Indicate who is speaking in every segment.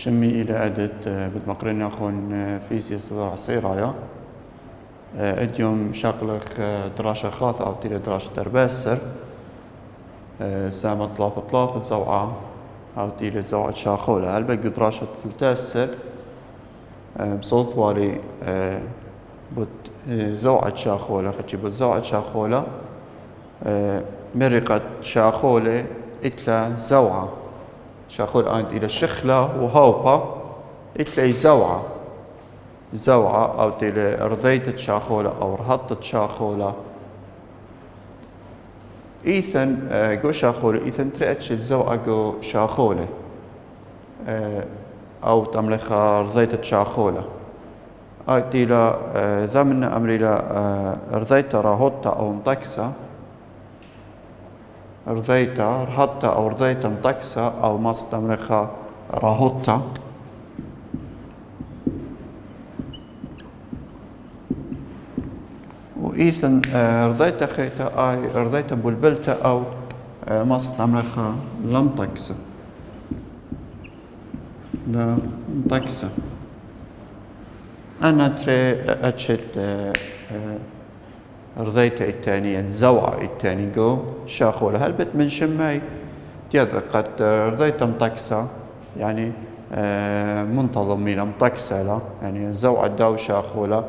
Speaker 1: شمي إلى أدت بالمقرنة أخون فيزياء صداع سيرايا أديوم شغلك دراسة خاطئة أو تيلي دراسة ترباسر سامة ثلاثة زوعة أو تيلي زوعة شاخولة هل بقى دراسة التاسر بصوت والي بد زوعة شاخولة خدشي بد زوعة شاخولة مرقة شاخولة إتلا زوعة شاخول عند إلى الشخلة وهوبا إتلا زوعة أو تيلي رضيتة شاخولة أو رهطة شاخولة إيثن جو شاخولة إيثن ترأتش الزوعة جو شاخولة أو تملخ رضيتة شاخولة تيلا ضمن أمريلا رضيتة راهوتة أو مطكسة رضيتة رهطة أو رضيتة مطكسة أو ماسك تملخ راهوتة وإيثن رضيتة خيتة رضيتة بلبلتة أو ماسك تملخ لمطكسة لا مطكسة أنا تري أتشت رضيتة التانية زوعة التاني جو شاخولة هل بت من شماي تيذا قد رضيتة مطكسة يعني منتظمين مطكسة لا يعني زوعة داو شاخولة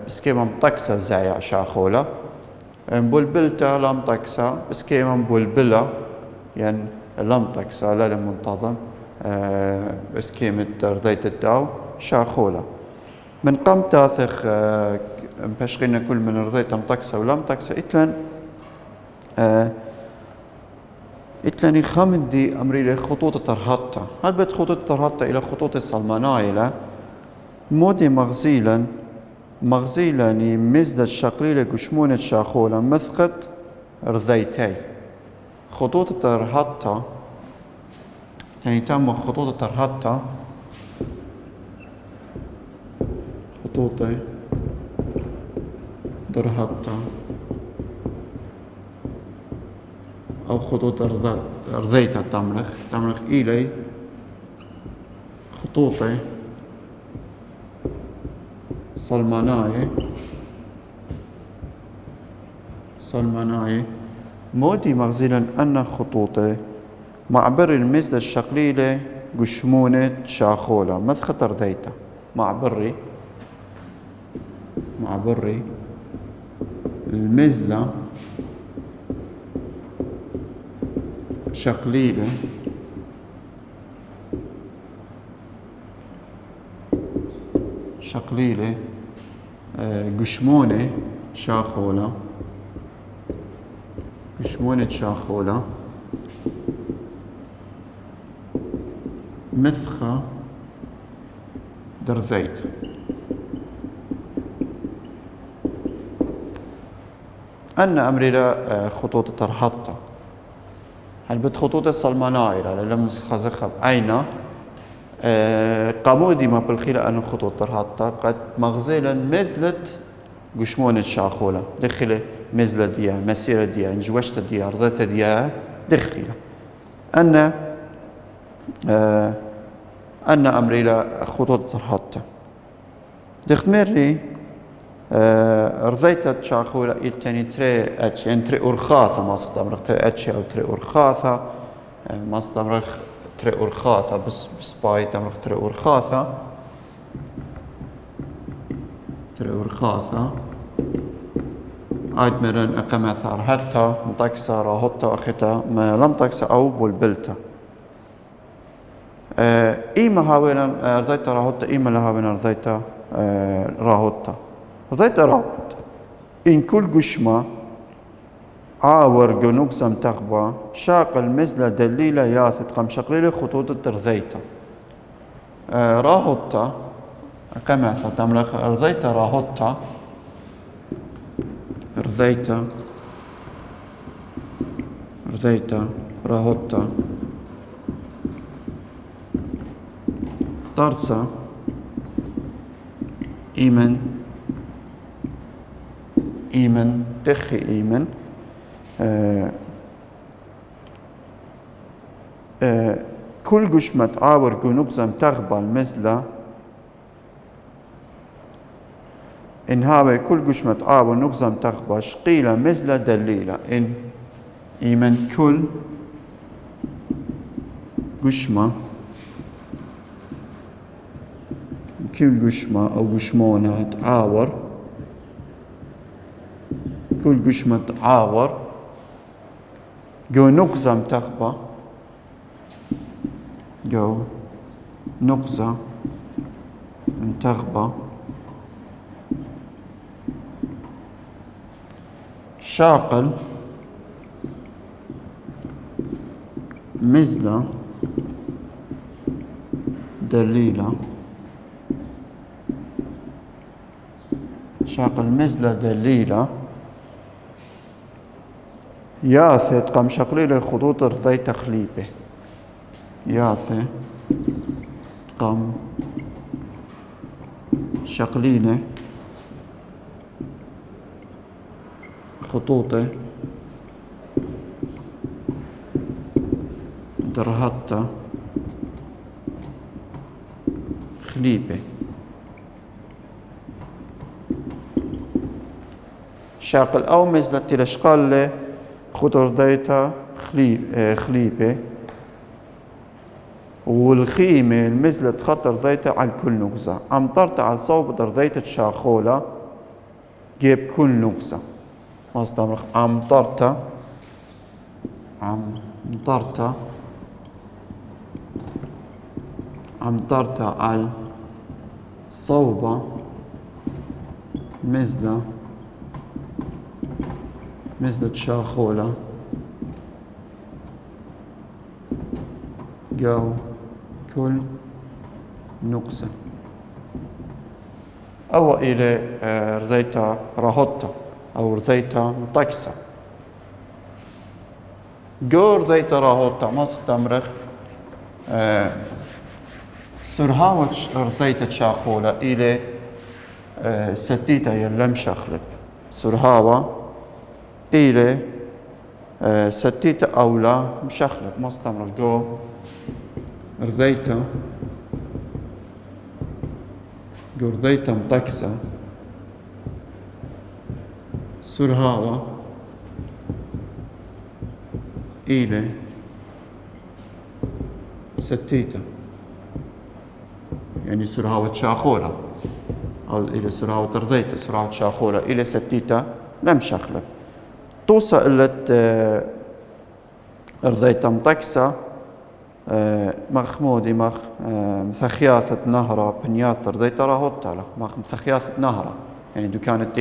Speaker 1: بس كيما مطكسة زايع شاخولة بلبلتة لا مطكسة بس كيما مبلبلة يعني لا مطكسة لا منتظم بس كيما رضيتة داو شاخولة من قام تاثخ باشغينا كل من رضيتة مطكسة ولا مطكسة إتلاني خامن دي أمريلي خطوط ترهطة هل بيت خطوط ترهطة إلى خطوط الصلمانايلة مودي مغزيلاني مزدة الشقليلة قشمونة شاخولة مثقت رضيتي خطوط ترهطة يعني تم خطوط ترهطة خطوط ترهطة أو خطوط رضيتة تملخ إلي خطوط صلماناي مودي مغزيلا أن خطوطي معبر المزدة الشقليلة قشمونة شاخولة مثخة رضيتة معبري المزلة شقليلة قشمونة شاخولة مثخة درذيت أن أمريلا خطوط ترهطة هل بت خطوط الصلمانايلة لم نسخزخب أين قامودي ما بالخيلة أن خطوط ترهطة قد مغزيلا مزلت قشمونة شاخولة دخلة مزلة ديا مسيرة ديا انجوشت ديا رضيت ديا دخلة أن أمريلا خطوط ترهطة دخمري رضيت شاخولة إلتاني تري أتش يعني تري أرخاثة ما صدامرخ تري أتش أو تري أرخاثة ما صدامرخ تري أرخاثة بس باي تمرخ تري أرخاثة عاد مرن أقام ثار حتى مطكسة راهطة أختا ما لم تكسة أو بلبلتة إيما هاوينا رضيت راهطة إيما لهاوينا رضيت راهطة إن كل قشمة عاور جنوكسم تغبى شاق المزلة دليلة ياثت قم شقليلة خطوط الترزيتة راهطة كما تملك رضيتة راهطة رضيتة راهطة طرسة إيمن تخي إيمن كل قشمة آور قنقزم تغبل مثل إن هاوي كل قشمة آور نقزم تغبش قيل مثل دليلة إن إيمن كل قشمة أو قشمونة تعاور كل قشمة تعاور جو نقزم تغبى جو نقزة تغبى شاقل مثل دليلة شاقل مثل دليلة ياثي تقام شقليلة خطوط رضي تخليبه ياثي تقام شقليلة خطوطه درهتا خليبه شاقل أو مثل تلشقال خطر ديتا خليبه والخيمة المثل تخطر ذيتا على كل نقزة أمطرت على صوب درذيتا شاخولة جيب كل نقزة مصدر أمطرت على صوبة مثل شاخولة جو كل نقزة أو إلى رذيتا راهوتا أو رذيتا مطكسة جو رذيتا راهوتا ماسخ تمرخ سرهاوة رذيتا شاخولة إلى ستيتا يلم شخلب سرهاوة إلى ستيتا أولا مشخلب ماسخ تمرخ جو رذيتا مطكسة سرهاوة إلى ستيتا يعني سرهاوة شاخولة أو إلى سرهاوة رذيتا سرهاوة شاخولة إلى ستيتا لم شخلب توصل إلى رذيتا مطكسة مخمودي مثخياثة نهرة بنياثر ذي راهوتا له مثخياثة نهرة يعني دو كانت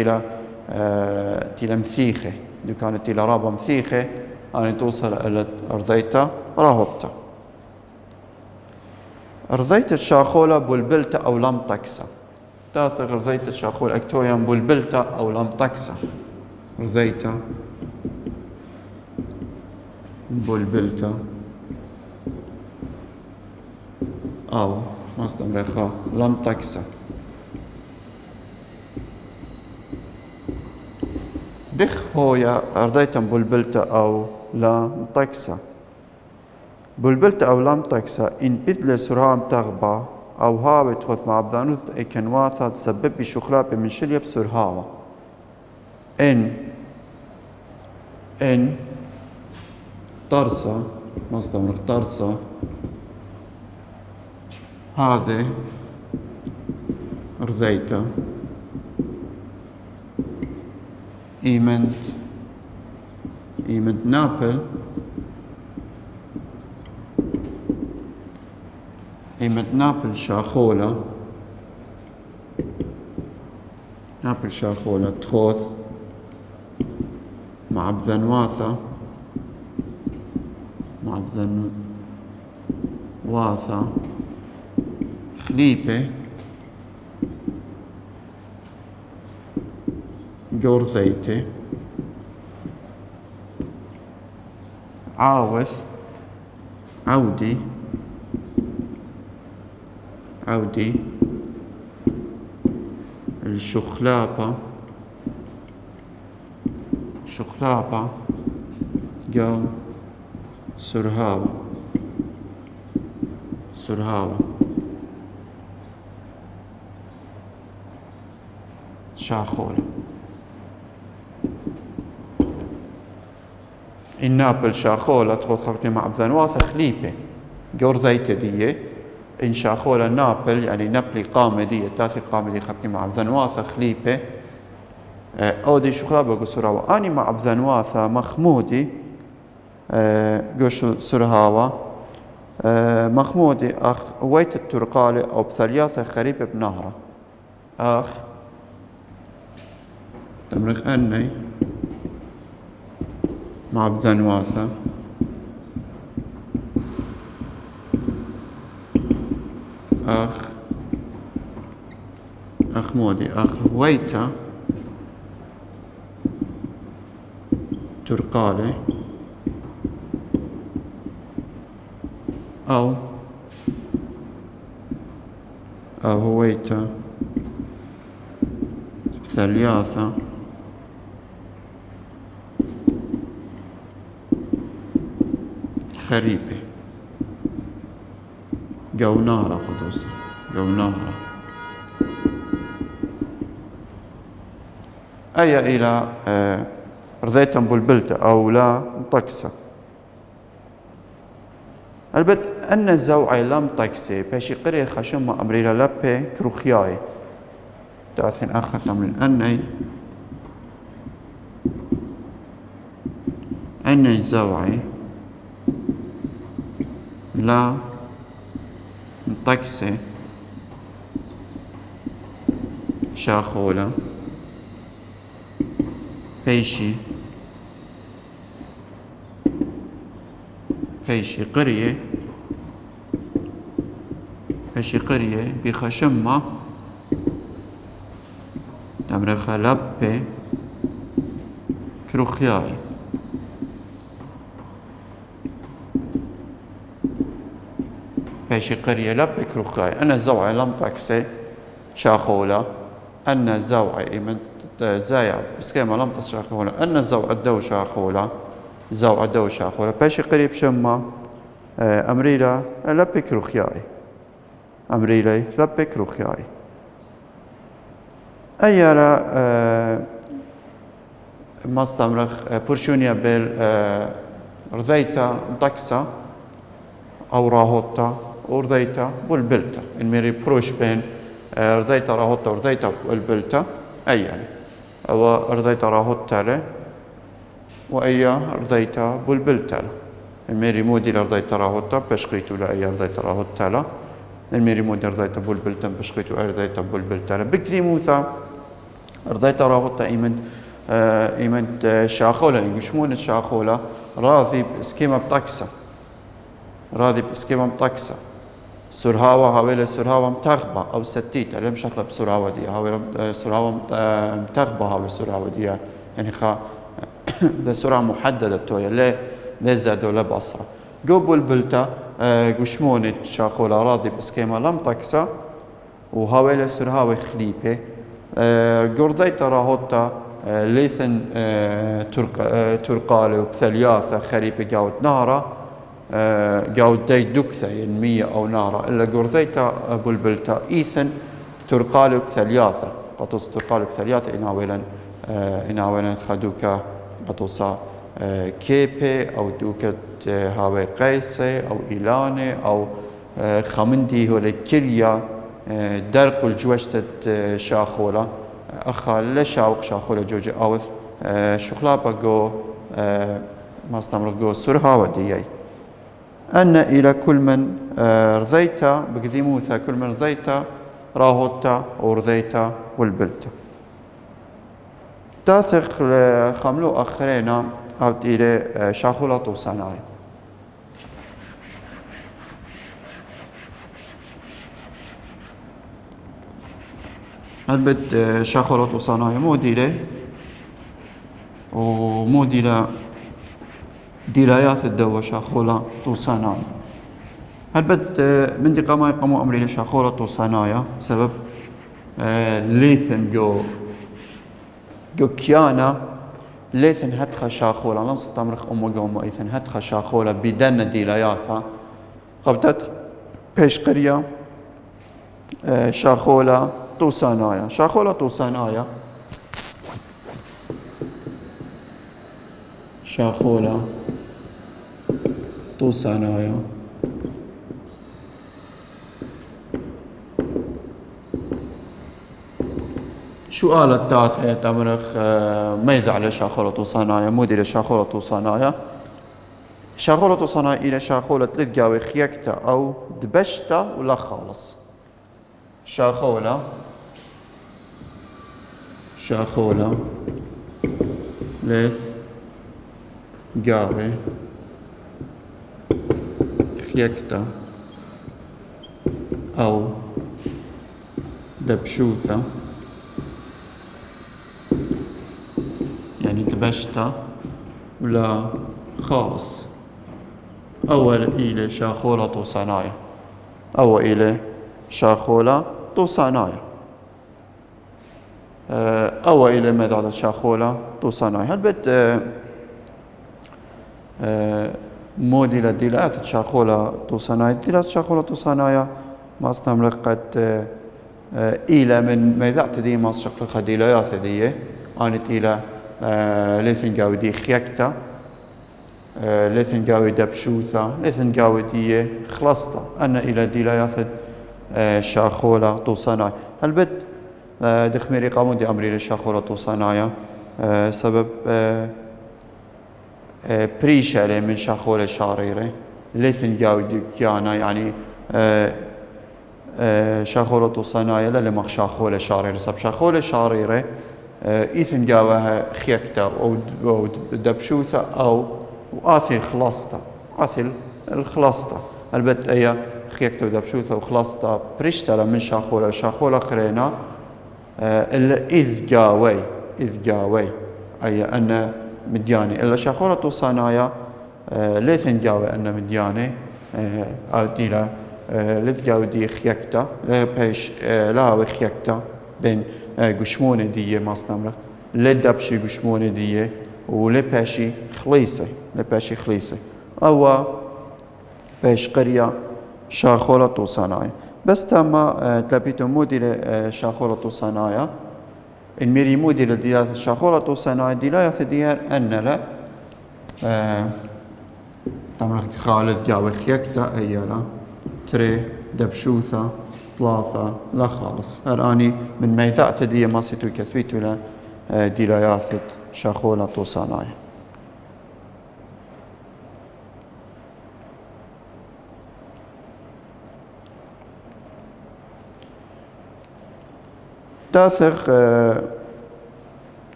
Speaker 1: تيلا مثيخة دو كانت تيلا رابة مثيخة يعني توصل إلى رذيتا راهوتا رذيتا الشاخولة بلبلتا أو لم تكسى تاثر رذيتا الشاخولة أكتويا بلبلتا أو لم تكسى رذيتا بلبلتا أو مستمرخة لم تكسى دخ هويا أرضيتا بلبلتا أو لم تكسى بلبلتا أو لم تكسى إن بذل سرهام تغبى أو هاوت خط مع بذانوث إكنواثا تسبب بشخلاب من شليب سرهاوة إن طرسة مستمرخ طرسة هذه رذيتا إيمنت نابل شاخولة تخوث مع بذنواثة خليبة جورزيتي عاوث عودي الشخلابة جو سرهاوة سرهاوة شاخولة النابل شاخولة تخوض خبرتي مع بذنواثة خليبة جور ذيتة دي إن شاخولة نابل يعني نبلي قامة دي تاثي قامة دي خبرتي مع بذنواثة خليبة أو دي شخلابة قو سرهاوة أني مع بذنواثة مخمودي قوش سرهاوة مخمودي أخ ويت الترقالي أو بثلياثة خريبة بنهرة أخ تمرخ أني مع بذنواثة أخ مودي أخ ويتا ترقالي أو هويتا ثلاثة خريبة قونارة خدوس قونارة أي إلى رضيتم بلبلتة أو لا مطكسة البت أن الزوعي لم طكسي باشي قري خشم أمريلا لبي كروخياي تأثين أخذ من أني الزوعي لا طكسي شاخولة بيشي قرية بخشمة تمرخ لبي كروخياي بيشي قرية لبي كروخياي أنا الزوعي لم طكسي شاخولة أن الزوعي من زايع بس كيما لم تشاخولة أن الزوع الدو شاخولة زوع الدو شاخولة باشي قريب شمة أمريلا لبي كروخياي أمريلي لبي كروخياي أيالا مستمرخ برشونيا بال رذيتا مطكسة أو راهوتا ورذيتا بلبلتا الميري بروش بين رذيتا راهوتا ورذيتا بلبلتا أيالا أو رذيتا راهوتا له وأيا رذيتا بلبلتا له الميري مودي لرذيتا راهوتا بشقيتو لأيا رذيتا راهوتا له الميري مودي رذيتا بلبلتا بشقيتو رذيتا بلبلتا له بكذي موثا رذيتا راهوتا إيمنت شاخولة يقشمون الشاخولة راضي بإسكيمة بطكسة سرهاوة هاويلة سرهاوة متغبة أو ستيتة لم شغلة بسرهاوة دي هاويلة سرهاوة متغبة هاويلة سرهاوة دي يعني ده سرعة محددة تويا ليه زادوا لبصرة قبل بلتا قشمون شاخولة راضي بإسكيمة لم طكسة وهاويلة سرهاوة خليبة قرضيتا راهوتا ليثن ترقالي وبثلياثة خريبة قاود نارة قاود داي دكثة ينمية أو نارة إلا قرضيتا بلبلتا إيثن ترقالي وبثلياثة قطوس ترقالي وبثلياثة إناولا خدوكا قطوسا كيبي أو دوكت هاوي قيسي أو إيلاني أو خمندي هولي كليا درق الجوشتة شاخولة أخا لشاوق شاخولة جوجي أوث شخلابا جو ما استمر جو سرهاوة ديي أن إلى كل من رضيتا بقديموثا كل من رضيتا راهوتا ورضيتا والبلتا تاثق خملو أخرين أبت إلى شاخولة وصناعي هلبت شاخولة وصناعي مو ديلة ديلايات الدواء شاخولة وصناعي هلبت من دي قاموا يقاموا أمري لشاخولة وصناعي سبب ليثن جو كيانا ليثن هتخا شاخولة لنص تمرخ أمو قوم إيثن هتخا شاخولة بدن ديلاياثا قبتت بيشقريا شاخولة توسانايا. شاخولة توسانايا شاخولة توسانايا سؤال التاسع تمرخ ميز على شاخولة توسانايا موديل شاخولة توسانايا. شاخولة توسانايا إلى شاخولة تلتقاوي خيكتا أو دبشتا ولا خالص. شاخولة ليث قاوي خيكتا أو دبشوثة يعني دبشتا ولا خالص. أول إلى شاخولة توسانايا. أول إلى شاخولة توسانايا. أول إلى ماذا شاخولة توسانايا. هل بد موديل ديلات شاخولة توسانايا. ديلات شاخولة توسانايا ما استمرقت إلى من ماذا تدي ما شقلق ديلات دي أنت إلى ليثن قاوي دي خيكتا ليثن قاوي دبشوثة ليثن قاوي دي خلصتا أنا إلى ديلات شاخولة توسانايا. هل بد دخميري قاموا دي أمري لشاخولة توسانايا سبب بريشة من شاخولة شاريرة ليثن قاوي دي كيانا يعني شاخولة توسانايا لما شاخولة شاريرة سب شاخولة شاريرة إيثن قاوها خيكتا أو دبشوثة أو آثي خلصتا آثي الخلصتا البت أي خيكتا ودبشوثة وخلصتا بريشتا من شاخولة قرينا إذ قاوي أي أن مدياني إلا شاخولة توسانايا ليثن قاوي أن مدياني أو ديلا ليث قاوي دي خيكتا بيش لاوي خيكتا بين قشمونة دي ما استمرق لدبشي قشمونة دي ولباشي خليصة أو بيش قرية شاخولة توسانايا. بس تما تلبيتو موديل شاخولة توسانايا الميري موديل ديال شاخولة توسانايا ديلايا ديال أن لا تمرق خالد قاوي خيكتا أيلا تري دبشوثة ثلاثة لا خالص. هراني من ميثاء تدي ما سيتو كثويتو لا ديلاياثت شاخولة توسانايا. تاثق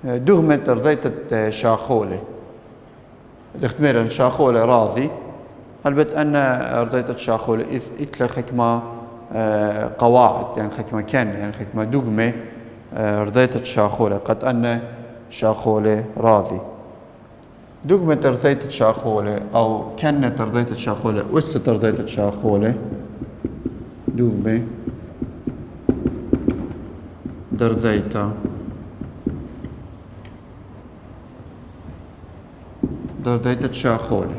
Speaker 1: دغمة رضيت شاخولة دختميرا شاخولة راضي هل بت أن رضيت شاخولة إثل حكمة قواعد يعني حكمة كان يعني حكمة دغمة رضيت شاخولة قد أن شاخولة راضي دغمة رضيت شاخولة أو كانت رضيت شاخولة وست رضيت شاخولة دغمة درضيتا شاخولة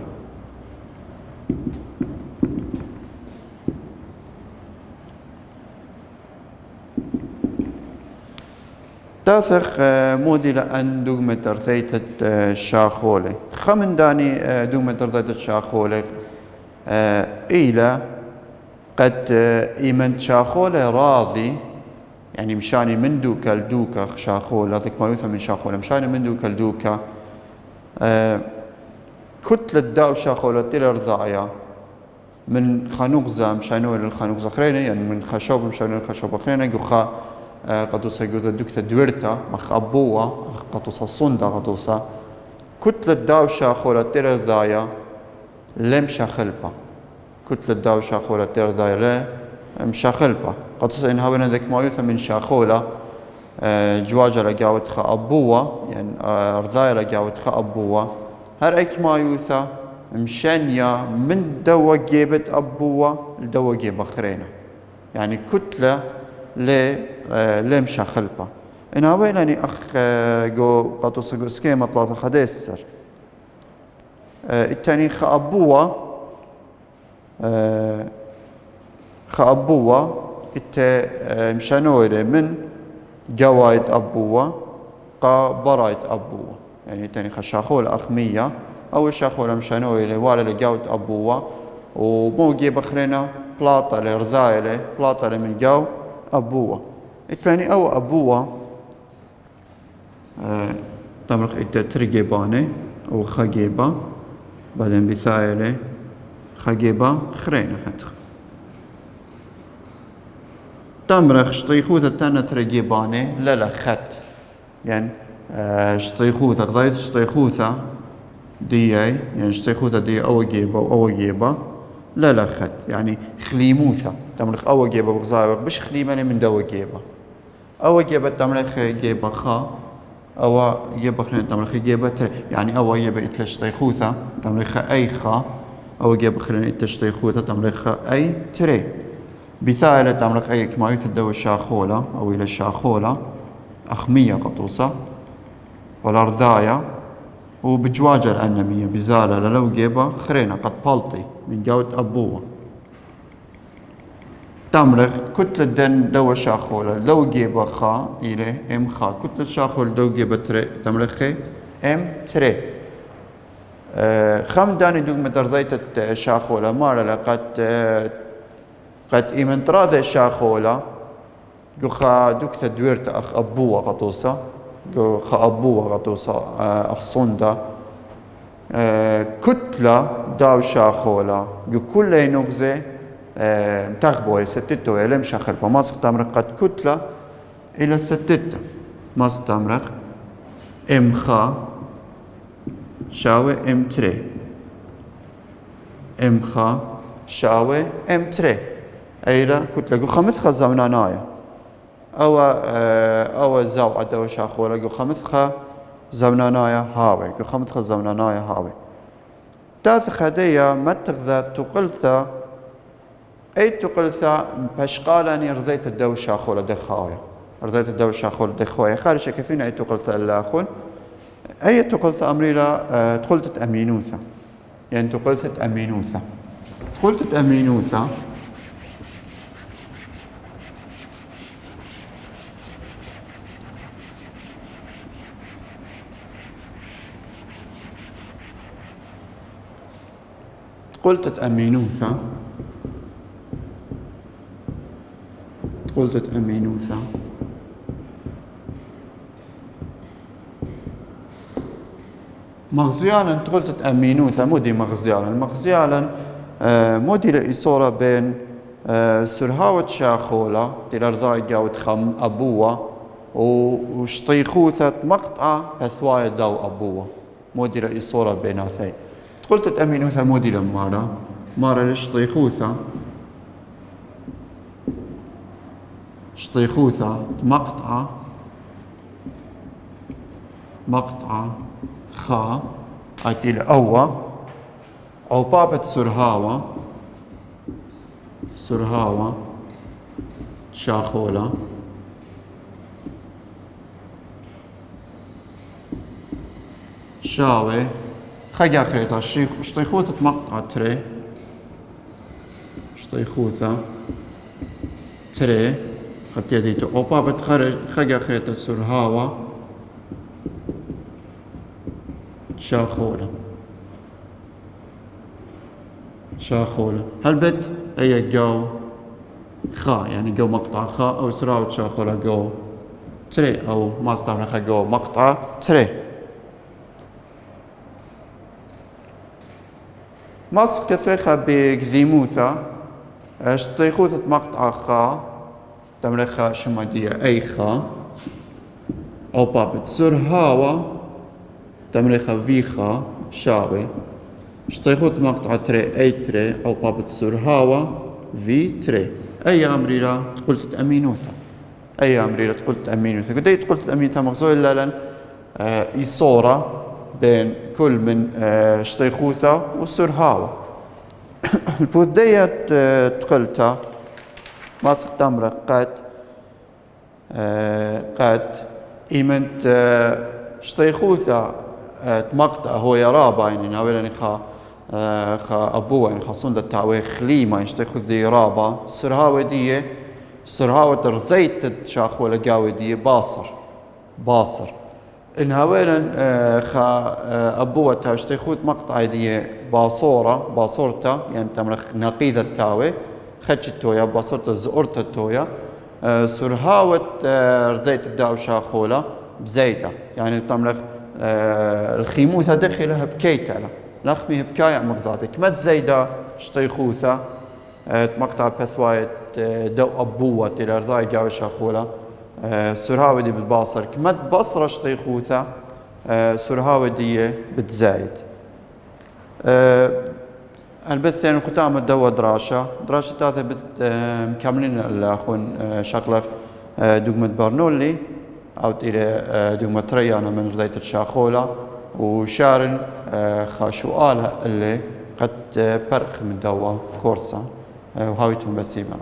Speaker 1: تاثق موديل أن دغمة رضيت شاخولة خمن داني دغمة رضيت شاخولة إلى قد إيمن شاخولة راضي يعني مشاني من دوكا لدوكا شاخولة ذيك ما يفهم من شاخولة مشاني من دوكا لدوكا كتلة داو شاخولة تيلا رضايا من خانوقزة مشانو للخانوقزة خرينة يعني من خشوب مشانو للخشوب خرينة يوخا قدوسا يقول دوكتا دويرتا مخ أبوة قدوسا صندا قدوسا كتلة داو شاخولة تيلا رضايا لم شاخلبا كتلة داو شاخولة تيلا رضايا لا مشاخلبا قدوسا إنها بنا ذيك ما يفهم من شاخولة جواجة لقاوت خا أبوة يعني رضايا لقاوت خا أبوة هر ايك ما يوثا مشانيا من دوا جيبت أبوة لدوا جيب خرينا يعني كتلة لمشا خلبا إنها ويلاني أخ جو قطوس جو سكيمة ثلاثة خديسر التاني خا أبوة خا أبوة إت مشانويلة من جوايد أبوة قا برايد أبوة يعني تاني خا شاخول أخمية أو شاخول مشانويلة ولا لجود أبوة وموجي بخرنا بلاطة لرذايلة بلاطة من جو أبوة الثاني أو أبوة تمرخ إت ترجبانة أو خجيبة بعدين بثايلة خجيبة خرينة حتى تمرخ شطيخوثة تانا ترجبانة لا خت يعني شطيخوثة غضايت شطيخوثة دي يعني شطيخوثة دي أو جيبة لا خت يعني خليموثة تمرخ أو جيبة بغزايبك بش خليمانة من دو جيبة أو جيبة تمرخ جيبة خا أو جيبة خلينا تمرخ جيبة يعني أو جيبة إتلشطيخوثة تمرخ أي خا أو جيبة خلينا إتلشطيخوثة تمرخ أي تري بثايلة تمرخ أي كما يتدو الشاخولة أو إلى الشاخولة أخمية قطوسة والأرضاية وبجواجة الأنمية بزالة للو جيبة خرينة قد بلطي من جود أبوه تمرخ كتلة دن دو شاخولة لو جيبة خا إلى إم خا كتلة شاخولة دو جيبة تري تمرخ إم تري خم داني دوك مدرزيت شاخولة مارا قد إيمن تراذي شاخولة جو خا دوك تدويرت أخ أبوه قطوسة جو خا أبوه قطوسة أخ صندا كتلة داو شاخولة جو كل نغزة تغبوه ستتو إلى مشاخل فما ستمرق قد كتلة إلى ستتو ما ستمرق إم خا شاوي إم تري إم خا شاوي إم تري أيلا كتلة جو خمس خا زمنانايا أو زاو عدو شاخولة جو خمس خا زمنانايا هاوي جو خمس خا زمنانايا هاوي تاث خدية متغذى تقلثة أي تقلثة بشقالاني رضيت الدو شاخولة دخاوية رضيت الدو شاخولة دخاوية خارج كفين أي تقلثة إلا أخون أي تقلثة أمريلا تقلثة أمينوثة يعني تقلثة أمينوثة تقلثة أمينوثة تقلثة أمينوثة تقلثة أمينوثة مغزيالا تقلثة أمينوثة مودي مغزيالا مودي لإصورة بين سرهاوة شاخولة دي الأرضاء جاوت خم أبوة وشطيخوثة مقطعة بثوايا دو أبوة مودي لإصورة بيناتي تقلثة أمينوثة مودي لمارا مارا لشطيخوثة شطيخوثة مقطعة خا أتي لأوة أو بابة سرهاوة شاخولة شاوي خجا خريطة شطيخوثة مقطعة تري شطيخوثة تري حتى يديتو أو بابة خجا خريطة سرهاوة شاخولة هل بد أي جو خا يعني جو مقطع خا أو سراوة شاخولة جو تري أو ما استعمل خا جو مقطع تري مصر كثيخة بجذيموثة شطيخوثة مقطع خا تمرخا شمادية أي خا أو بابت سرهاوة تمرخا في خا شاوي شطيخوثة مقطع تري أي تري أو بابت سرهاوة في تري أي أمريرا قلت أمينوثة قلت أمينوثة قديت قلت أمينوثة مغزوة لأن إصورة بين كل من شطيخوثة وسرهاوة البوذية تقلتها ما تمرق قد إيمنت شطيخوثة مقطع هو يرى باينين أولا خا خا أبوه يعني خاصون دا التاوي خليما يشتخذ دي رابا سرهاوي دي سرهاوي ترضيت تشاخ ولا قاوي دي باصر إنها ويلا خا أبوه تاشتخوت مقطع دي باصورتا يعني تمرخ نقيذ التاوي خدش التويا باصورتا زورتا التويا سرهاوت رضيت الداو شاخولا بزيدة يعني تمرخ الخيموثة دخلها بكيتلا لخمي بكاية مقطعتك ما تزيدا شتيخوثة مقطع بثوايت دو أبوة إلى رضاي قاوي شاخولا سرهاوي دي بتباصر كما تبصر شتيخوثة سرهاوي دي بتزايد البث يعني ختام الدوا دراشة هذا مكملين الأخوان شغلة دوغمة برنولي أو إلى دوغمة ريانا من رضيت الشاخولة وشارن خاشوالها اللي قد برق من دوا كورسا وهاويتهم بسيمة